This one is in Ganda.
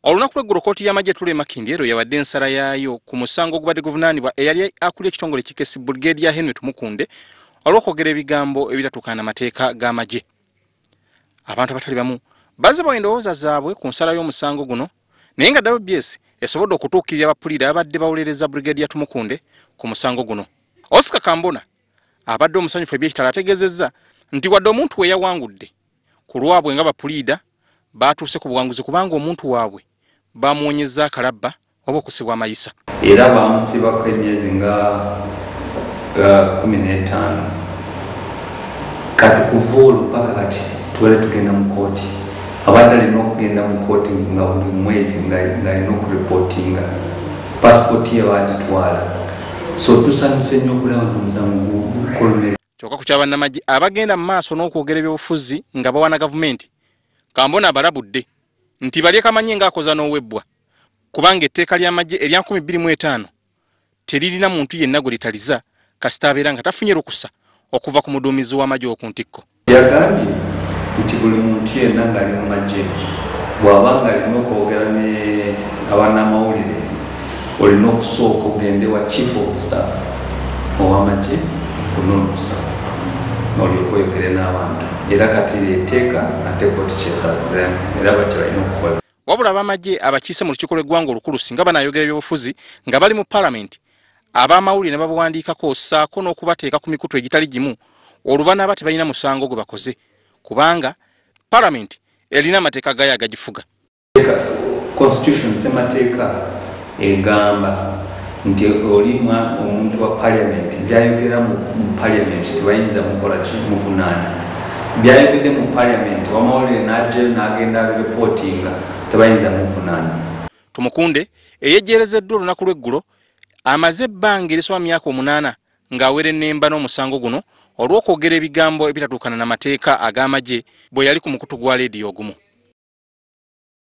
Olunaku lw'eggulo kkooti y'amagye Tule Makindye ero yawadde ensala yaayo ku musango ogubadde guvunaanibwa eyali akulira ekitongole kikesi Brigadier Henry Tumukunde olw'okwogera ebigambo ebitatuukana n'amateeka g'amagye. Abantu abatali bamu bazibwa endowooza zaabwe ku nsala y'omusango guno naye nga WBS esobodde okutuukirira abapulira abadde bawolereza Brigadier Tumukunde ku musango guno. Oscar Kambona abadde omusanyufu eby'ekitala ategeezezza nti wadde omuntu we yawangudde ku lwabwe nga bapulida baatuuse ku buwanguzi kubanga omuntu waabwe bamuwonyezza akalabba oba okusibwa amayisa. Era bamusibako emyezi nga 15 katukuvuulu mpaka kati tuwele tugenda mu kooti. Abadde alina okugenda mu kooti nga buli mwezi ng'alina okuripotinga pasipoti ye bagitwala. So tusanyuse nnyo okulaba omusango gukolomera. Kyokka ku kyabannamagye abagenda mu maaso n'okwogera ebyobufuzi nga bawana gavumenti, Kambona abalabudde nti bali kamanye ng'akoza n'owebbwa kubanga etteeka ly'amagye erya 2025 teririna muntu yenna gwe litaliza kasita abeera nga tafunye lukusa okuva ku muduumizi w'amagye oku ntikko. Yagambye nti buli muntu yenna ng'ali mu magye bw'aba ng'alina okwogera ne abannamawulire olina okusooka ogende wa chief of staff ow'amagye ofune olukusa n'olyoka oyogere n'abantu. Era kati etteeka ate kooti kyesazeemu era bati balina okukola. Wabula ab'amagye abakiise mu lukiiko lw'eggwanga olukulu singa banayogera ebyobufuzi nga bali mu palamenti, ab'amawulire ne babawandiikako ssaako n'okubateeka ku mikutu egitali gimu olubanaaba tebalina musango gwe bakoze kubanga palamenti erina amateeka gayo agagifuga. Constitution semateeka egamba nti oli omuntu wa parliament byayogera mu parliament tebayinza mukola kimuvunaana. Byayogedde mu parliament wamawulire n'ajjayo n'agenda reportinga tebayinza muvunaana. Tumukunde eyejjerezeddwa olunaku lw'eggulo amaze ebbanga erisoba myaka 8 ng'awera ennemba n'omusango guno olw'okwogera ebigambo ebitatuukana n'amateeka ag'amagye bwe yali ku mukutu gwa leediyo ogumu.